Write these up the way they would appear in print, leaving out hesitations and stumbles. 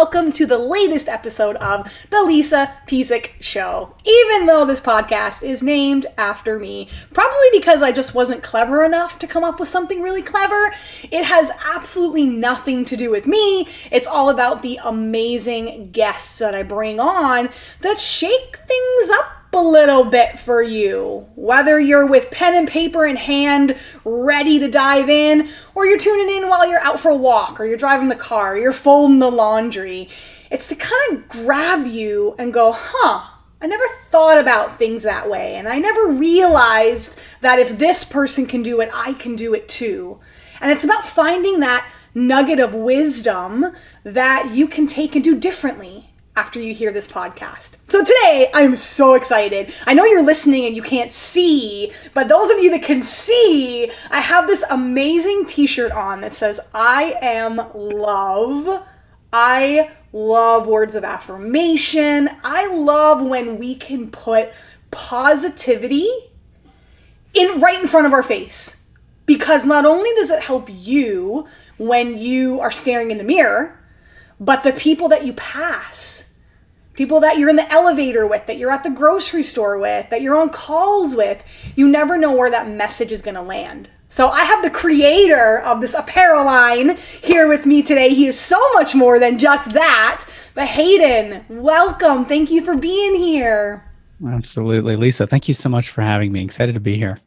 welcome to the latest episode of the Lisa Pezik Show. Even though this podcast is named after me, probably because I just wasn't clever enough to come up with something really clever, it has absolutely nothing to do with me. It's all about the amazing guests that I bring on that shake things up a little bit for you. Whether you're with pen and paper in hand, ready to dive in, or you're tuning in while you're out for a walk, or you're driving the car, or you're folding the laundry, it's to kind of grab you and go, I never thought about things that way, and I never realized that if this person can do it, I can do it too. And it's about finding that nugget of wisdom that you can take and do differently after you hear this podcast. So today, I'm so excited. I know you're listening and you can't see, but those of you that can see, I have this amazing t-shirt on that says, I am love. I love words of affirmation. I love when we can put positivity right in front of our face. Because not only does it help you when you are staring in the mirror, but the people that you pass, people that you're in the elevator with, that you're at the grocery store with, that you're on calls with, you never know where that message is going to land. So I have the creator of this apparel line here with me today. He is so much more than just that. But Hayden, welcome. Thank you for being here. Absolutely. Lisa, thank you so much for having me. Excited to be here.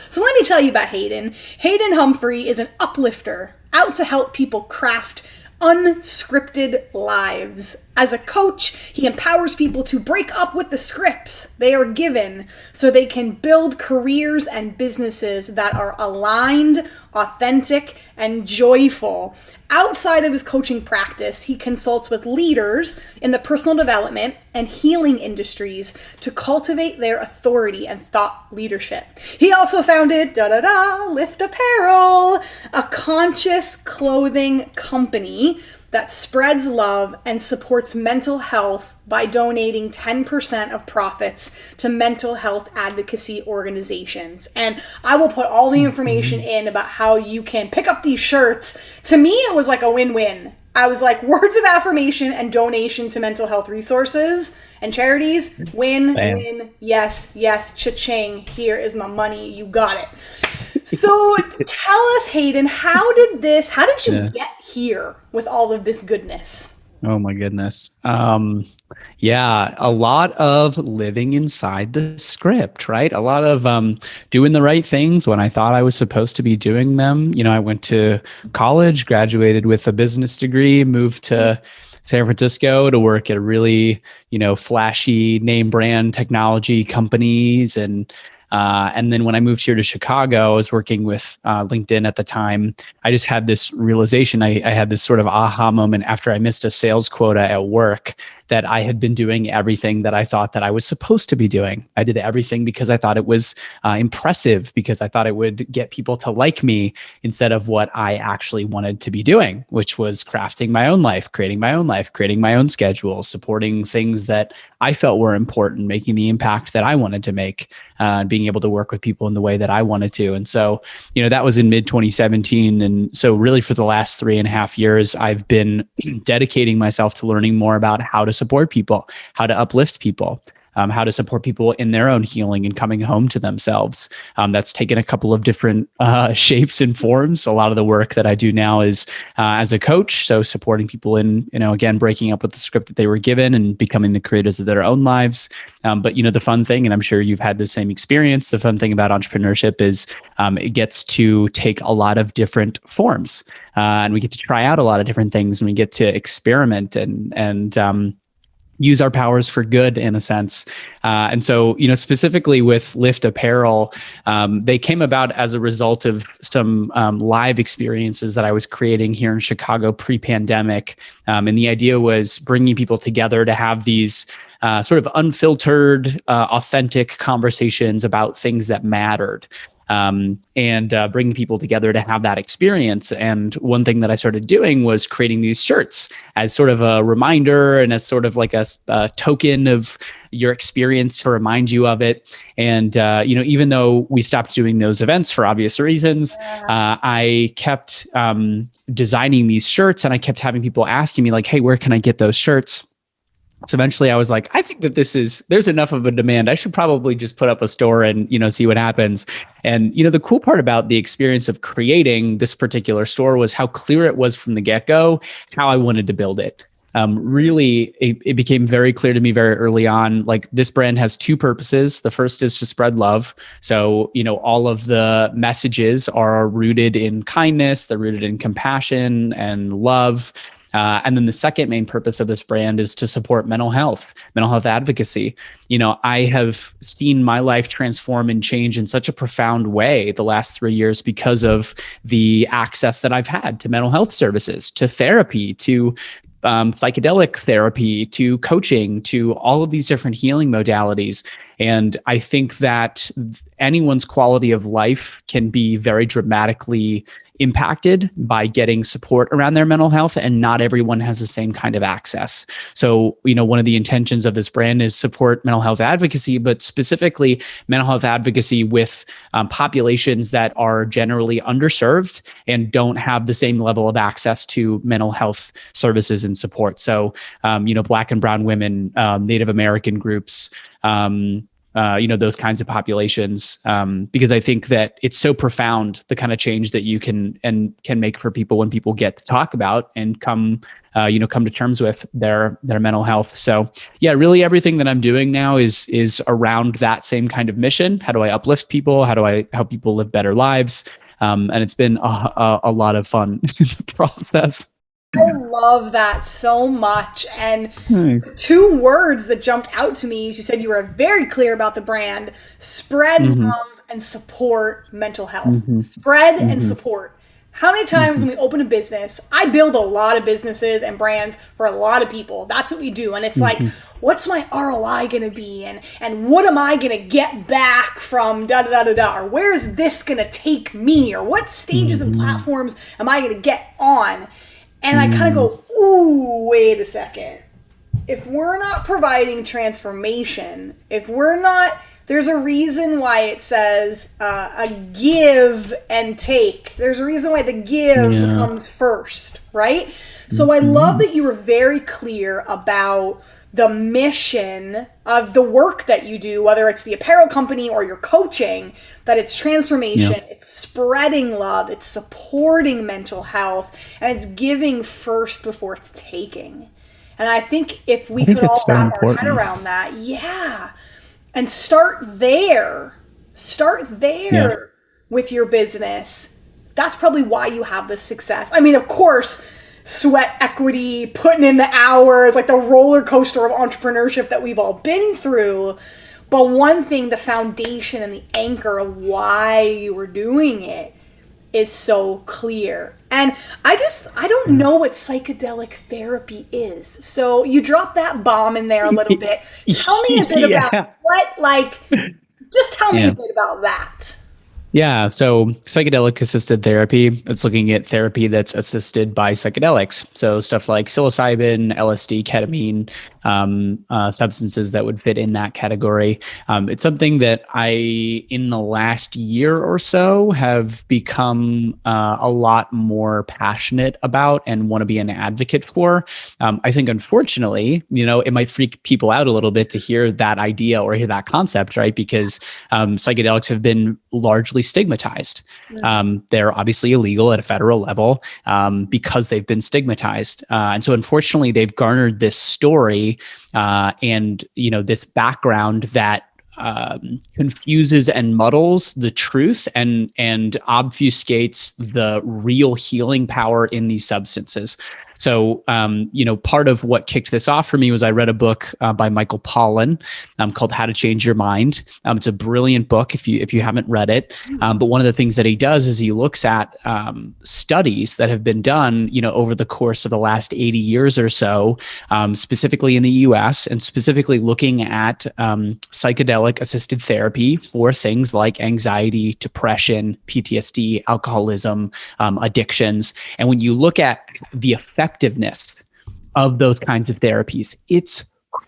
So let me tell you about Hayden. Hayden Humphrey is an uplifter out to help people craft unscripted lives. As a coach, he empowers people to break up with the scripts they are given so they can build careers and businesses that are aligned, authentic, and joyful. Outside of his coaching practice, he consults with leaders in the personal development and healing industries to cultivate their authority and thought leadership. He also founded Lift Apparel, a conscious clothing company that spreads love and supports mental health by donating 10% of profits to mental health advocacy organizations. And I will put all the information in about how you can pick up these shirts. To me, it was like a win-win. I was like, words of affirmation and donation to mental health resources and charities, win, yes, cha-ching, here is my money, you got it. So tell us, Hayden, how did you get here with all of this goodness? Oh my goodness. A lot of living inside the script, right? A lot of doing the right things when I thought I was supposed to be doing them. I went to college, graduated with a business degree, moved to San Francisco to work at a really, flashy name brand technology companies. And then when I moved here to Chicago, I was working with LinkedIn at the time. I just had this realization. I had this sort of aha moment after I missed a sales quota at work that I had been doing everything that I thought that I was supposed to be doing. I did everything because I thought it was impressive, because I thought it would get people to like me instead of what I actually wanted to be doing, which was crafting my own life, creating my own schedule, supporting things that I felt were important, making the impact that I wanted to make, being able to work with people in the way that I wanted to. And so, that was in mid 2017. And so really for the last 3.5 years, I've been dedicating myself to learning more about how to support people, how to uplift people, how to support people in their own healing and coming home to themselves. That's taken a couple of different shapes and forms. A lot of the work that I do now is as a coach. So supporting people in, again, breaking up with the script that they were given and becoming the creators of their own lives. But the fun thing, and I'm sure you've had the same experience, the fun thing about entrepreneurship is it gets to take a lot of different forms, and we get to try out a lot of different things, and we get to experiment and use our powers for good in a sense. And so, specifically with Lift Apparel, they came about as a result of some live experiences that I was creating here in Chicago pre-pandemic. And the idea was bringing people together to have these sort of unfiltered, authentic conversations about things that mattered. And bringing people together to have that experience. And one thing that I started doing was creating these shirts as sort of a reminder and as sort of like a token of, your experience to remind you of it. And, even though we stopped doing those events for obvious reasons, I kept designing these shirts, and I kept having people asking me like, hey, where can I get those shirts? So eventually I was like, I think that there's enough of a demand. I should probably just put up a store and, see what happens. And, the cool part about the experience of creating this particular store was how clear it was from the get-go, how I wanted to build it. Really, it became very clear to me very early on, like this brand has two purposes. The first is to spread love. So, all of the messages are rooted in kindness, they're rooted in compassion and love. And then the second main purpose of this brand is to support mental health advocacy. I have seen my life transform and change in such a profound way the last 3 years because of the access that I've had to mental health services, to therapy, to psychedelic therapy, to coaching, to all of these different healing modalities. And I think that anyone's quality of life can be very dramatically impacted by getting support around their mental health, and not everyone has the same kind of access. So, one of the intentions of this brand is support mental health advocacy, but specifically mental health advocacy with populations that are generally underserved and don't have the same level of access to mental health services and support. So, Black and brown women, Native American groups, those kinds of populations, because I think that it's so profound, the kind of change that you can make for people when people get to talk about and come to terms with their mental health. So yeah, really everything that I'm doing now is around that same kind of mission. How do I uplift people? How do I help people live better lives? And it's been a lot of fun in the process. I love that so much. And two words that jumped out to me is you said you were very clear about the brand: spread love and support mental health. Spread and support. How many times when we open a business, I build a lot of businesses and brands for a lot of people. That's what we do. And it's like, what's my ROI going to be? And what am I going to get back from da da da da da? Or where is this going to take me? Or what stages and platforms am I going to get on? And I kind of go, ooh, wait a second. If we're not providing transformation, there's a reason why it says a give and take. There's a reason why the give comes first, right? So I love that you were very clear about the mission of the work that you do, whether it's the apparel company or your coaching, that it's transformation, it's spreading love, it's supporting mental health, and it's giving first before it's taking. And I think if we could all wrap our head around that, and start there with your business, that's probably why you have this success. I mean, of course, sweat equity, putting in the hours, like the roller coaster of entrepreneurship that we've all been through. But one thing, the foundation and the anchor of why you were doing it is so clear. And I don't know what psychedelic therapy is. So you dropped that bomb in there a little bit. Tell me a bit about just tell me a bit about that. Yeah. So psychedelic-assisted therapy, it's looking at therapy that's assisted by psychedelics. So stuff like psilocybin, LSD, ketamine, substances that would fit in that category. It's something that I, in the last year or so, have become a lot more passionate about and want to be an advocate for. I think, unfortunately, it might freak people out a little bit to hear that idea or hear that concept, right? Because psychedelics have been largely stigmatized. They're obviously illegal at a federal level because they've been stigmatized. And so unfortunately, they've garnered this story and this background that confuses and muddles the truth and obfuscates the real healing power in these substances. So, part of what kicked this off for me was I read a book by Michael Pollan called How to Change Your Mind. It's a brilliant book if you haven't read it. But one of the things that he does is he looks at studies that have been done, over the course of the last 80 years or so, specifically in the US, and specifically looking at psychedelic-assisted therapy for things like anxiety, depression, PTSD, alcoholism, addictions. And when you look at the effectiveness of those kinds of therapies, it's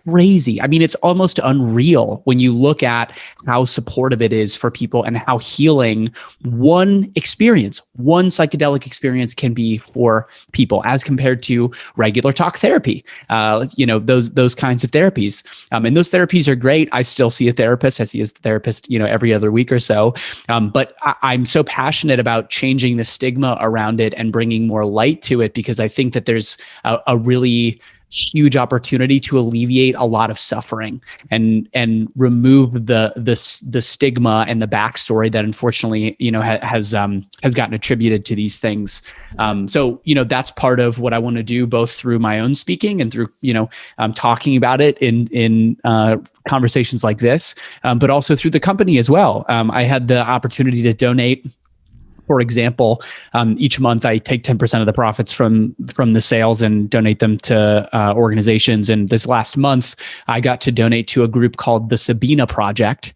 crazy. I mean, it's almost unreal when you look at how supportive it is for people and how healing one psychedelic experience can be for people as compared to regular talk therapy. Those kinds of therapies. And those therapies are great. I still see a therapist. I see a therapist, every other week or so. But I'm so passionate about changing the stigma around it and bringing more light to it, because I think that there's a really huge opportunity to alleviate a lot of suffering and remove the stigma and the backstory that unfortunately has gotten attributed to these things. So that's part of what I want to do, both through my own speaking and through talking about it in conversations like this, but also through the company as well. I had the opportunity to donate. For example, each month I take 10% of the profits from the sales and donate them to organizations. And this last month, I got to donate to a group called the Sabina Project,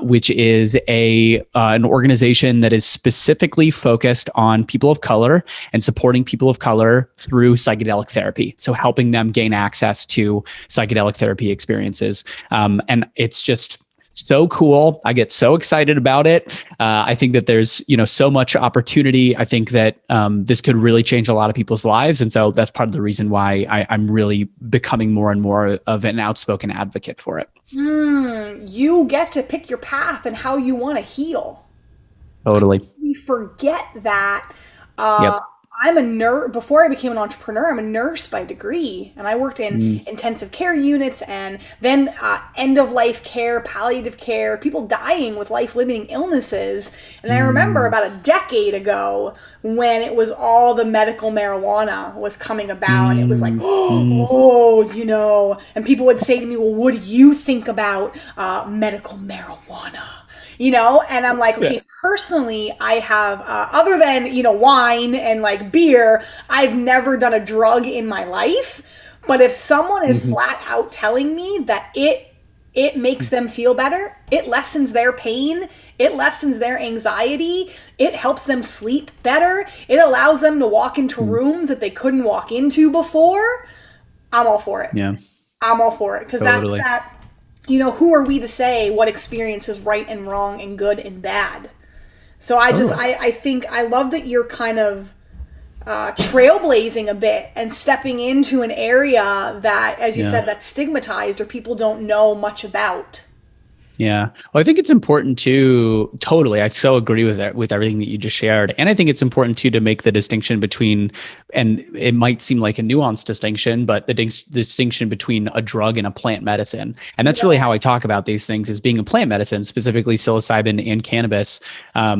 which is an organization that is specifically focused on people of color and supporting people of color through psychedelic therapy. So helping them gain access to psychedelic therapy experiences. And it's just so cool. I get so excited about it. I think that there's, so much opportunity. I think that this could really change a lot of people's lives. And so that's part of the reason why I'm really becoming more and more of an outspoken advocate for it. You get to pick your path and how you want to heal. Totally. We forget that. Yep. I'm a nurse. Before I became an entrepreneur, I'm a nurse by degree, and I worked in intensive care units and then end-of-life care, palliative care, people dying with life-limiting illnesses. And I remember about a decade ago when it was all the medical marijuana was coming about, and it was like, and people would say to me, well, what do you think about medical marijuana? And I'm like, okay, personally, I have, other than, wine and like beer, I've never done a drug in my life. But if someone is flat out telling me that it makes them feel better, it lessens their pain, it lessens their anxiety, it helps them sleep better, it allows them to walk into rooms that they couldn't walk into before, I'm all for it. Yeah. I'm all for it. Because totally. that's that. Who are we to say what experience is right and wrong and good and bad? So I think I love that you're kind of trailblazing a bit and stepping into an area that, as you said, that's stigmatized or people don't know much about. Yeah. Well, I think it's important to totally. I so agree with that, with everything that you just shared. And I think it's important too to make the distinction between, and it might seem like a nuanced distinction, but the distinction between a drug and a plant medicine. And that's really how I talk about these things, as being a plant medicine, specifically psilocybin and cannabis. Are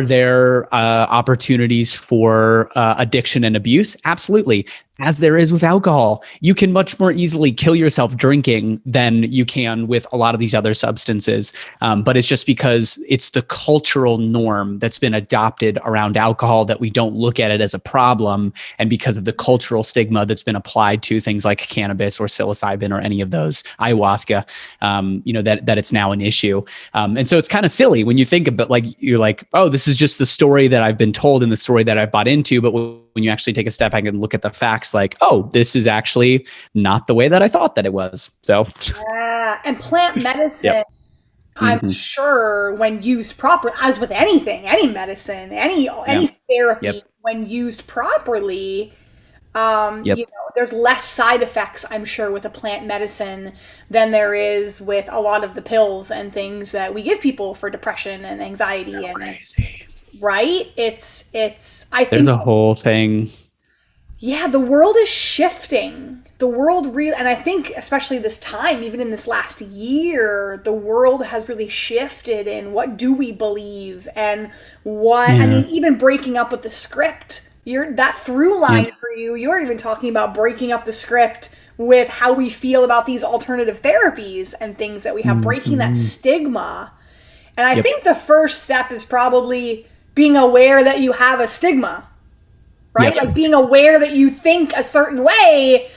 there opportunities for addiction and abuse? Absolutely. As there is with alcohol. You can much more easily kill yourself drinking than you can with a lot of these other substances. But it's just because it's the cultural norm that's been adopted around alcohol that we don't look at it as a problem. And because of the cultural stigma that's been applied to things like cannabis or psilocybin or any of those, ayahuasca, that it's now an issue. And so it's kind of silly when you think about, you're like, oh, this is just the story that I've been told and the story that I've bought into. But when you actually take a step back and look at the facts, like, oh, this is actually not the way that I thought that it was. So, and plant medicine, I'm sure when used properly, as with anything, any medicine, any therapy, when used properly, there's less side effects, I'm sure, with a plant medicine than there is with a lot of the pills and things that we give people for depression and anxiety. It's and crazy. Right? It's. I think there's a whole thing. Yeah, the world is shifting. The world and I think especially this time, even in this last year, the world has really shifted in what do we believe and what. I mean, even breaking up with the script. That through line for you. You're even talking about breaking up the script with how we feel about these alternative therapies and things that we have, breaking that stigma. And I think the first step is probably being aware that you have a stigma, right? Like being aware that you think a certain way.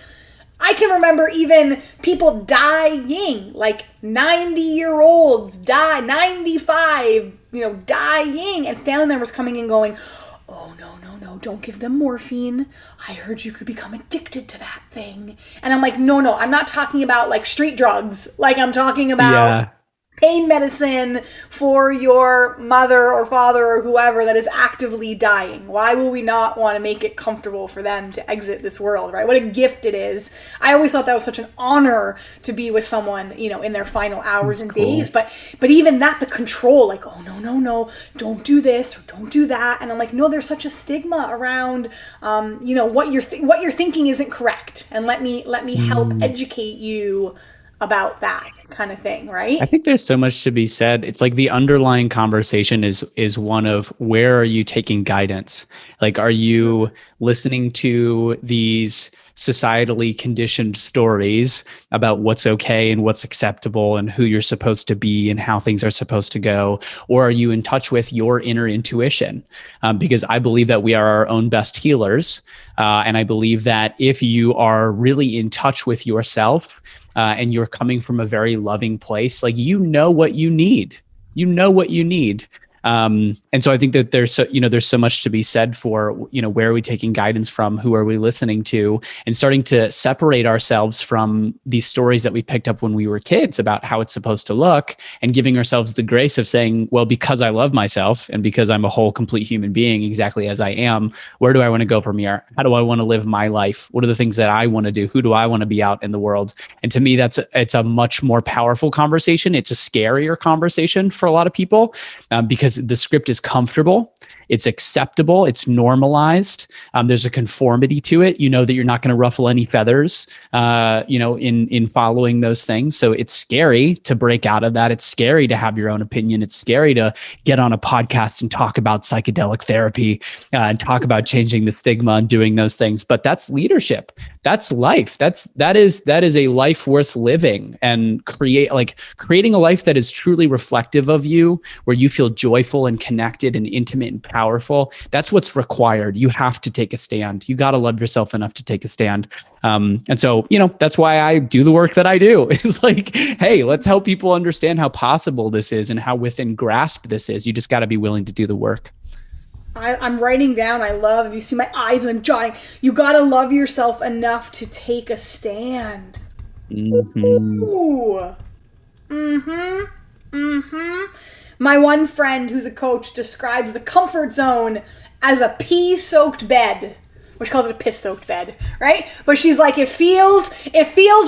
I can remember even people dying, like 90-year-olds die, 95, dying, and family members coming and going, oh, no, don't give them morphine. I heard you could become addicted to that thing. And I'm like, no, I'm not talking about like street drugs. Like I'm talking about pain medicine for your mother or father or whoever that is actively dying. Why will we not want to make it comfortable for them to exit this world, right? What a gift it is. I always thought that was such an honor to be with someone, in their final hours and days. But even that, the control, like, oh, no, don't do this or don't do that. And I'm like, no, there's such a stigma around, what you're thinking isn't correct. And let me help educate you about that kind of thing, right? I think there's so much to be said. It's like the underlying conversation is one of, where are you taking guidance? Like, are you listening to these societally conditioned stories about what's okay and what's acceptable and who you're supposed to be and how things are supposed to go? Or are you in touch with your inner intuition? Because I believe that we are our own best healers. And I believe that if you are really in touch with yourself, and you're coming from a very loving place, like, what you need. And so I think that there's so much to be said for, where are we taking guidance from? Who are we listening to? And starting to separate ourselves from these stories that we picked up when we were kids about how it's supposed to look, and giving ourselves the grace of saying, well, because I love myself and because I'm a whole, complete human being exactly as I am, where do I want to go from here? How do I want to live my life? What are the things that I want to do? Who do I want to be out in the world? And to me, it's a much more powerful conversation. It's a scarier conversation for a lot of people, because the script is comfortable, it's acceptable, it's normalized. There's a conformity to it. You know that you're not going to ruffle any feathers, in following those things. So it's scary to break out of that. It's scary to have your own opinion. It's scary to get on a podcast and talk about psychedelic therapy, and talk about changing the stigma and doing those things. But that's leadership. That's life. That is a life worth living, and creating a life that is truly reflective of you, where you feel joyful and connected and intimate and powerful. That's what's required. You have to take a stand. You got to love yourself enough to take a stand. And so, that's why I do the work that I do. It's like, hey, let's help people understand how possible this is and how within grasp this is. You just got to be willing to do the work. I'm writing down, if you see my eyes and I'm jotting, you got to love yourself enough to take a stand. Ooh. My one friend who's a coach describes the comfort zone as a pee-soaked bed. Which calls it a piss-soaked bed, right? But she's like, it feels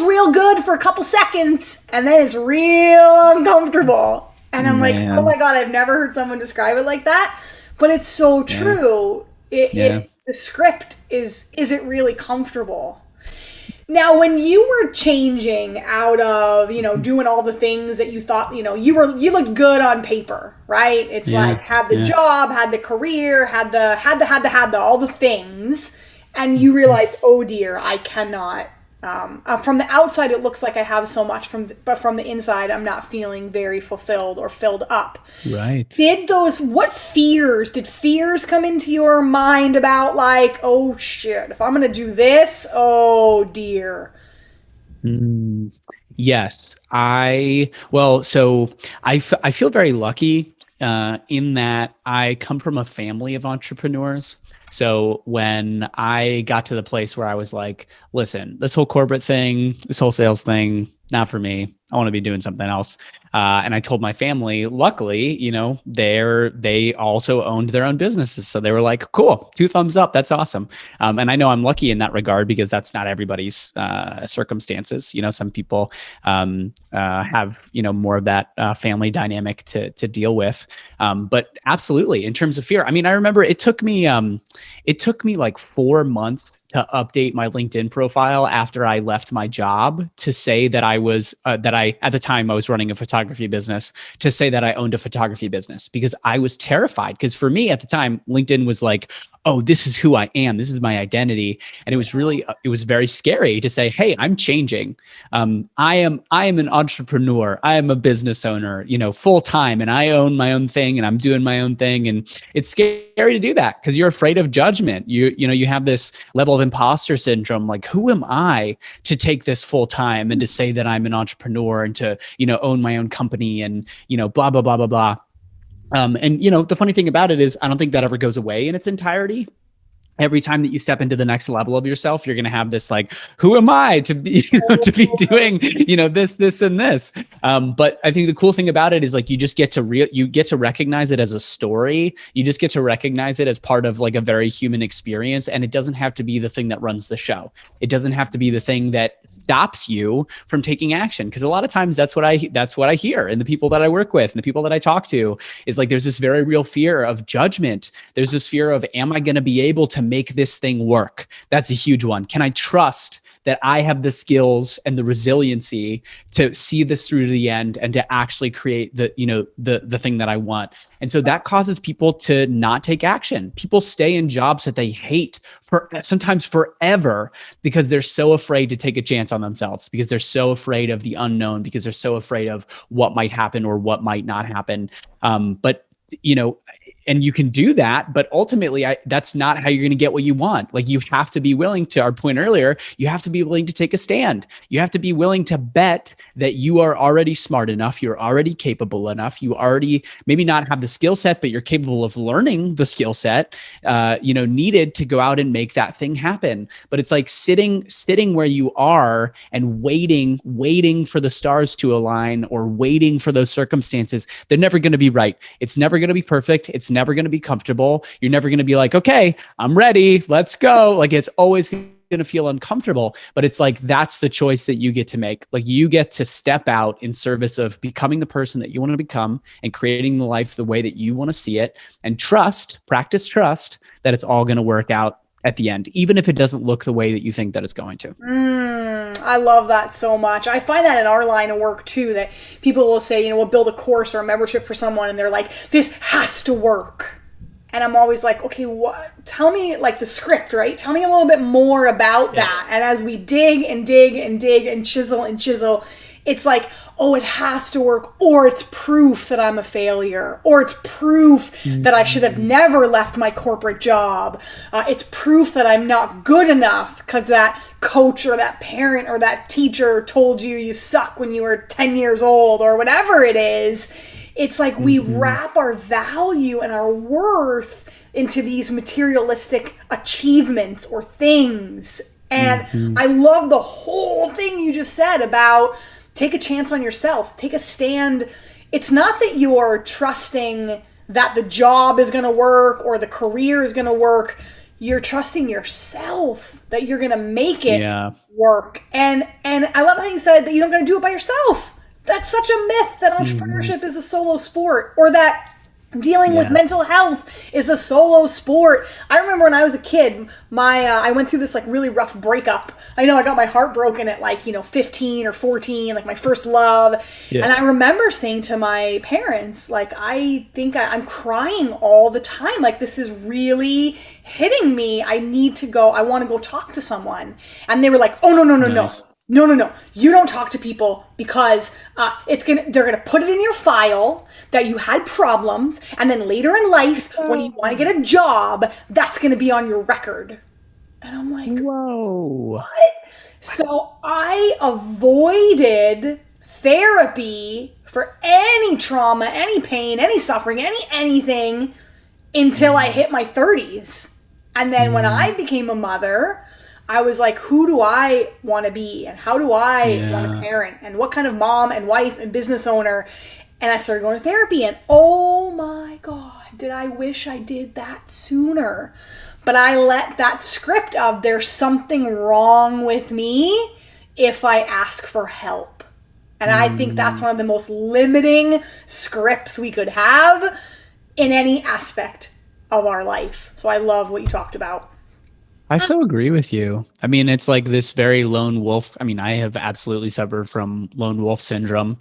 real good for a couple seconds, and then it's real uncomfortable. And I'm like, oh my God, I've never heard someone describe it like that. But it's so true. It's the script is it really comfortable? Now, when you were changing out of, doing all the things that you thought, you looked good on paper, right? It's like, had the job, had the career, had the all the things, and you realized, oh dear, I cannot. From the outside, it looks like I have so much, but from the inside, I'm not feeling very fulfilled or filled up. Right. Did fears come into your mind about like, oh shit, if I'm going to do this, oh dear. Yes. So I feel very lucky in that I come from a family of entrepreneurs. So when I got to the place where I was like, listen, this whole corporate thing, this whole sales thing, not for me. I want to be doing something else. And I told my family, luckily, they also owned their own businesses. So they were like, cool, 2 thumbs up. That's awesome. And I know I'm lucky in that regard because that's not everybody's circumstances. Some people have, more of that family dynamic to deal with. But absolutely, in terms of fear, I mean, I remember it took me like 4 months to update my LinkedIn profile after I left my job to say that at the time I was running a photography business, to say that I owned a photography business, because I was terrified. Because for me at the time, LinkedIn was like, oh, this is who I am. This is my identity. And it was very scary to say, hey, I'm changing. I am an entrepreneur. I am a business owner, full time, and I own my own thing and I'm doing my own thing. And it's scary to do that because you're afraid of judgment. You have this level of imposter syndrome. Like, who am I to take this full time and to say that I'm an entrepreneur and to, own my own company and, blah, blah, blah, blah, blah. And the funny thing about it is I don't think that ever goes away in its entirety. every time that you step into the next level of yourself, you're going to have this like, who am I to be, to be doing, this, and this. But I think the cool thing about it is like, you just get to you get to recognize it as a story. You just get to recognize it as part of like a very human experience. And it doesn't have to be the thing that runs the show. It doesn't have to be the thing that stops you from taking action. Cause a lot of times that's what I hear. And the people that I work with and the people that I talk to is like, there's this very real fear of judgment. There's this fear of, am I going to be able to make this thing work? That's a huge one. Can I trust that I have the skills and the resiliency to see this through to the end and to actually create the thing that I want? And so that causes people to not take action. People stay in jobs that they hate for sometimes forever because they're so afraid to take a chance on themselves, because they're so afraid of the unknown, because they're so afraid of what might happen or what might not happen. And you can do that, but ultimately that's not how you're going to get what you want. Like, you have to be willing, to our point earlier, you have to be willing to take a stand. You have to be willing to bet that you are already smart enough. You're already capable enough. You already maybe not have the skill set, but you're capable of learning the skill set, needed to go out and make that thing happen. But it's like sitting where you are and waiting for the stars to align, or waiting for those circumstances. They're never going to be right. It's never going to be perfect. It's never going to be comfortable. You're never going to be like, okay, I'm ready, let's go. Like, it's always going to feel uncomfortable, but it's like, that's the choice that you get to make. Like, you get to step out in service of becoming the person that you want to become and creating the life the way that you want to see it, and practice trust that it's all going to work out at the end, even if it doesn't look the way that you think that it's going to. I love that so much. I find that in our line of work too, that people will say, we'll build a course or a membership for someone and they're like, this has to work. And I'm always like, okay, what? Tell me, like, the script, right? Tell me a little bit more about that. And as we dig and dig and dig and chisel, it's like, oh, it has to work, or it's proof that I'm a failure, or it's proof that I should have never left my corporate job. It's proof that I'm not good enough because that coach or that parent or that teacher told you suck when you were 10 years old, or whatever it is. It's like we wrap our value and our worth into these materialistic achievements or things. And I love the whole thing you just said about take a chance on yourself, take a stand. It's not that you're trusting that the job is going to work or the career is going to work. You're trusting yourself that you're going to make it work. And I love how you said that you're not going to do it by yourself. That's such a myth that entrepreneurship is a solo sport, or that dealing with mental health is a solo sport. I remember when I was a kid, I went through this like really rough breakup. I know I got my heart broken at 15 or 14, like my first love. Yeah. And I remember saying to my parents, like, I think I'm crying all the time. Like, this is really hitting me. I need to go. I want to go talk to someone. And they were like, oh, no. No. You don't talk to people because they're gonna put it in your file that you had problems, and then later in life, when you want to get a job, that's gonna be on your record. And I'm like, whoa. What? So I avoided therapy for any trauma, any pain, any suffering, anything until I hit my 30s. And then when I became a mother, I was like, who do I want to be? And how do I want to parent? And what kind of mom and wife and business owner? And I started going to therapy. And oh my God, did I wish I did that sooner. But I let that script of there's something wrong with me if I ask for help. And I think that's one of the most limiting scripts we could have in any aspect of our life. So I love what you talked about. I so agree with you. I mean, it's like this very lone wolf. I mean, I have absolutely suffered from lone wolf syndrome.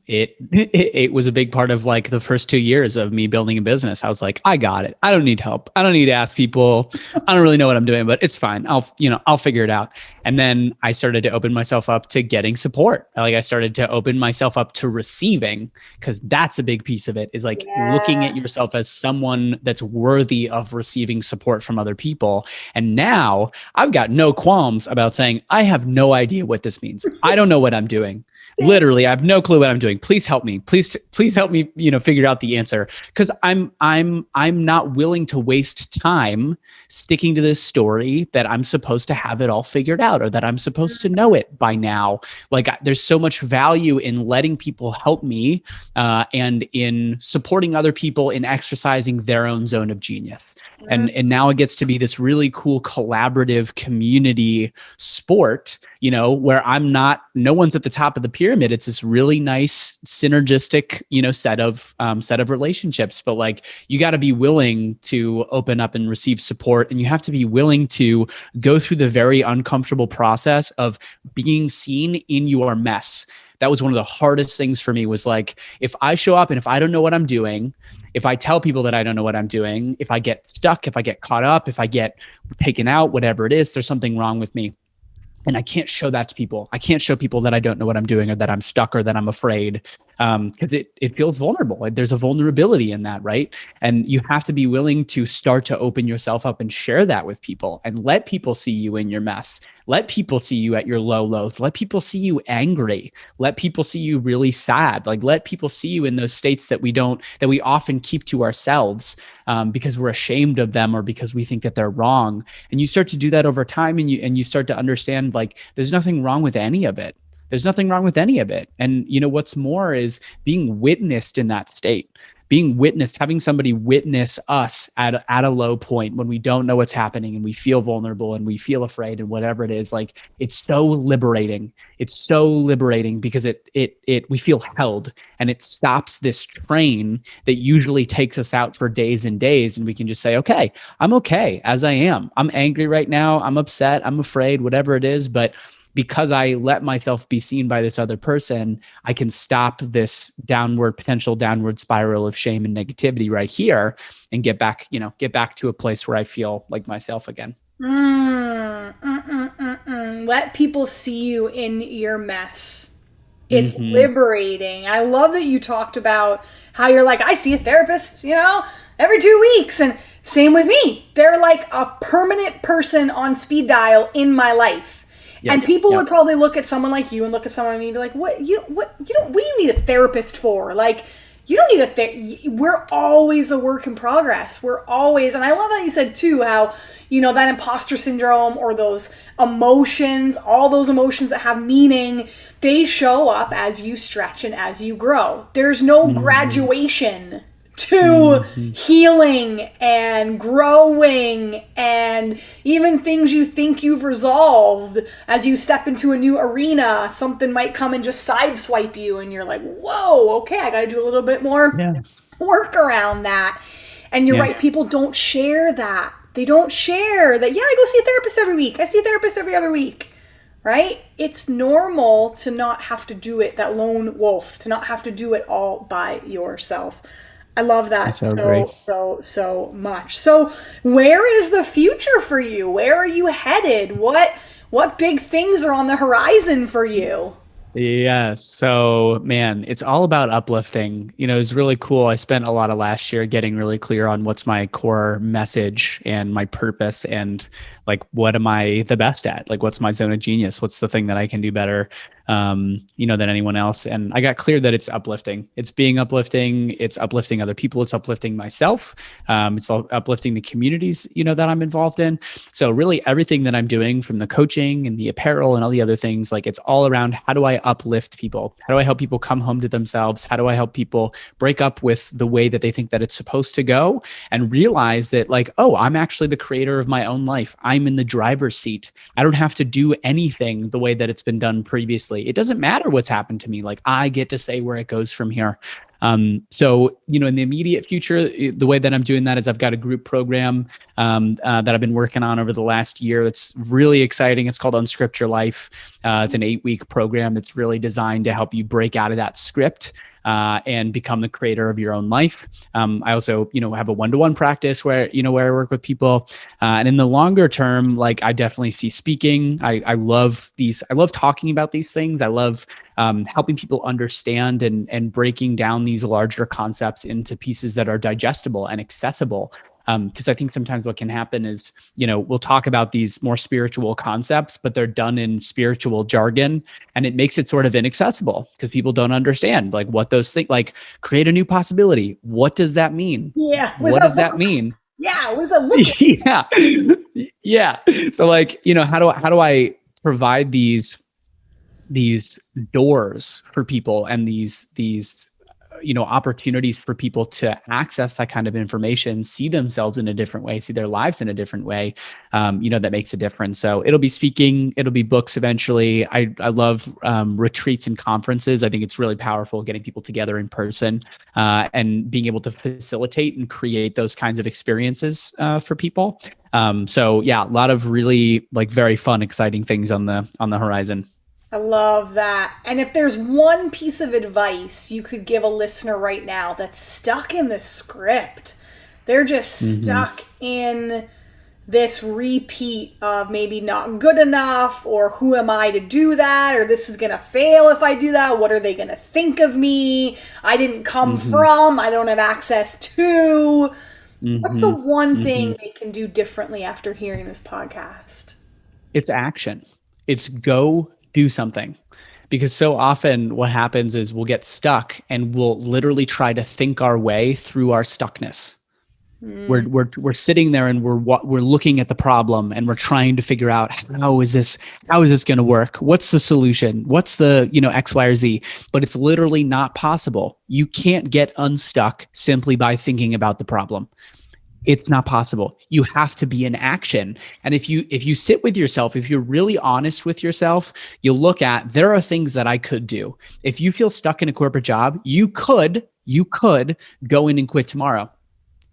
It was a big part of like the first 2 years of me building a business. I was like, I got it. I don't need help. I don't need to ask people. I don't really know what I'm doing, but it's fine. I'll figure it out. And then I started to open myself up to getting support. Like I started to open myself up to receiving, because that's a big piece of it, is like looking at yourself as someone that's worthy of receiving support from other people. And now I've got no qualms about saying, I have no idea what this means. I don't know what I'm doing. Literally, I have no clue what I'm doing. Please help me. Please help me, figure out the answer. Because I'm not willing to waste time sticking to this story that I'm supposed to have it all figured out, or that I'm supposed to know it by now. Like, there's so much value in letting people help me, and in supporting other people in exercising their own zone of genius. And now it gets to be this really cool collaborative community sport, where no one's at the top of the pyramid. It's this really nice synergistic, set of relationships. But like, you got to be willing to open up and receive support. And you have to be willing to go through the very uncomfortable process of being seen in your mess. That was one of the hardest things for me, was like, if I show up and if I don't know what I'm doing, if I tell people that I don't know what I'm doing, if I get stuck, if I get caught up, if I get taken out, whatever it is, there's something wrong with me. And I can't show that to people. I can't show people that I don't know what I'm doing, or that I'm stuck, or that I'm afraid, because it feels vulnerable. Like, there's a vulnerability in that, right? And you have to be willing to start to open yourself up and share that with people, and let people see you in your mess. Let people see you at your low lows. Let people see you angry. Let people see you really sad. Like, let people see you in those states that we often keep to ourselves, because we're ashamed of them, or because we think that they're wrong. And you start to do that over time, and you start to understand, like, there's nothing wrong with any of it. There's nothing wrong with any of it. And what's more is being witnessed in that state. Being witnessed, having somebody witness us at a low point when we don't know what's happening, and we feel vulnerable, and we feel afraid, and whatever it is, like, it's so liberating. It's so liberating, because we feel held, and it stops this train that usually takes us out for days and days. And we can just say, okay, I'm okay as I am. I'm angry right now. I'm upset. I'm afraid, whatever it is. But because I let myself be seen by this other person, I can stop this potential downward spiral of shame and negativity right here, and get back to a place where I feel like myself again. Let people see you in your mess. It's liberating. I love that you talked about how you're like, I see a therapist, every 2 weeks. And same with me. They're like a permanent person on speed dial in my life. Yep, and people would probably look at someone like you and look at someone like me and be like, what do you need a therapist for? Like, you don't need we're always a work in progress. We're always, and I love that you said too, how, that imposter syndrome, or those emotions, all those emotions that have meaning, they show up as you stretch and as you grow. There's no graduation to healing and growing, and even things you think you've resolved. As you step into a new arena, something might come and just sideswipe you, and you're like, whoa, okay, I got to do a little bit more work around that. And you're right, people don't share that. They don't share that, I go see a therapist every week. I see a therapist every other week. Right? It's normal to not have to do it, that lone wolf, to not have to do it all by yourself. I love that so much. So where is the future for you? Where are you headed? What big things are on the horizon for you? Yes. So, man, it's all about uplifting. It's really cool. I spent a lot of last year getting really clear on what's my core message and my purpose, and like, what am I the best at? Like, what's my zone of genius? What's the thing that I can do better, than anyone else? And I got clear that it's uplifting. It's being uplifting. It's uplifting other people. It's uplifting myself. It's uplifting the communities, that I'm involved in. So really everything that I'm doing, from the coaching and the apparel and all the other things, like, it's all around, how do I uplift people? How do I help people come home to themselves? How do I help people break up with the way that they think that it's supposed to go, and realize that, like, oh, I'm actually the creator of my own life. I'm in the driver's seat. I don't have to do anything the way that it's been done previously. It doesn't matter what's happened to me. Like, I get to say where it goes from here. So, in the immediate future, the way that I'm doing that is I've got a group program that I've been working on over the last year. It's really exciting. It's called Unscript Your Life. It's an 8-week program that's really designed to help you break out of that script and become the creator of your own life. I also, have a one-to-one practice where I work with people. And in the longer term, like, I definitely see speaking. I love talking about these things. I love helping people understand and breaking down these larger concepts into pieces that are digestible and accessible. Because I think sometimes what can happen is, we'll talk about these more spiritual concepts, but they're done in spiritual jargon, and it makes it sort of inaccessible because people don't understand like what those things, like create a new possibility. What does that mean? Yeah. What does that mean? Yeah. What does that look like? Yeah. Yeah. So like, how do I provide these doors for people and these opportunities for people to access that kind of information, see themselves in a different way, see their lives in a different way, that makes a difference. So it'll be speaking, it'll be books eventually. I love retreats and conferences. I think it's really powerful getting people together in person and being able to facilitate and create those kinds of experiences for people. So yeah, a lot of really like very fun, exciting things on the horizon. I love that. And if there's one piece of advice you could give a listener right now that's stuck in the script, they're just stuck in this repeat of maybe not good enough, or who am I to do that, or this is going to fail if I do that, what are they going to think of me, I didn't come from, I don't have access to. What's the one thing they can do differently after hearing this podcast? It's action. It's go do something. Because so often what happens is we'll get stuck and we'll literally try to think our way through our stuckness. We're sitting there and we're looking at the problem and we're trying to figure out how is this going to work? What's the solution? What's the, X, Y, or Z? But it's literally not possible. You can't get unstuck simply by thinking about the problem. It's not possible. You have to be in action. And if you sit with yourself, if you're really honest with yourself, you'll look at, there are things that I could do. If you feel stuck in a corporate job, you could go in and quit tomorrow.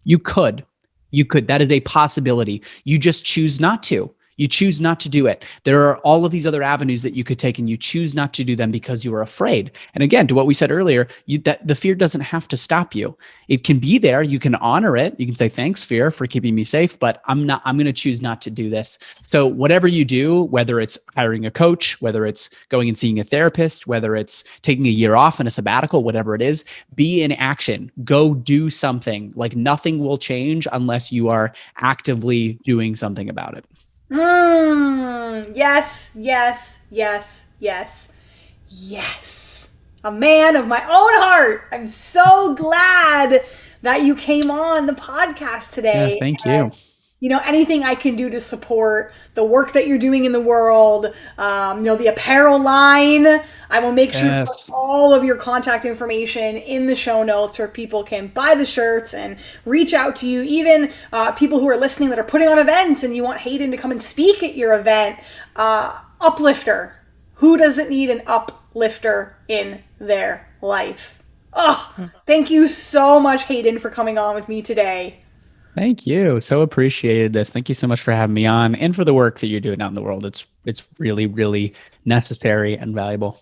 You could. That is a possibility. You just choose not to. You choose not to do it. There are all of these other avenues that you could take, and you choose not to do them because you are afraid. And again, to what we said earlier, that the fear doesn't have to stop you. It can be there. You can honor it. You can say, thanks, fear, for keeping me safe, but I'm going to choose not to do this. So whatever you do, whether it's hiring a coach, whether it's going and seeing a therapist, whether it's taking a year off and a sabbatical, whatever it is, be in action. Go do something. Like nothing will change unless you are actively doing something about it. Yes. A man of my own heart. I'm so glad that you came on the podcast today. Yeah, thank you. Anything I can do to support the work that you're doing in the world, the apparel line, I will make sure to put all of your contact information in the show notes where people can buy the shirts and reach out to you. Even people who are listening that are putting on events and you want Hayden to come and speak at your event. Uplifter. Who doesn't need an uplifter in their life? Oh, thank you so much, Hayden, for coming on with me today. Thank you. So appreciated this. Thank you so much for having me on and for the work that you're doing out in the world. It's really, really necessary and valuable.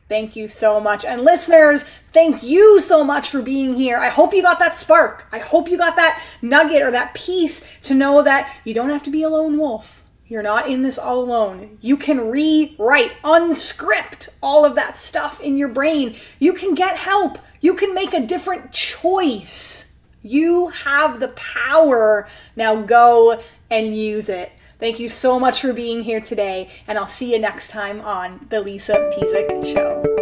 Thank you so much. And listeners, thank you so much for being here. I hope you got that spark. I hope you got that nugget or that piece to know that you don't have to be a lone wolf. You're not in this all alone. You can rewrite, unscript all of that stuff in your brain. You can get help. You can make a different choice. You have the power. Now go and use it. Thank you so much for being here today, and I'll see you next time on The Lisa Pezik Show.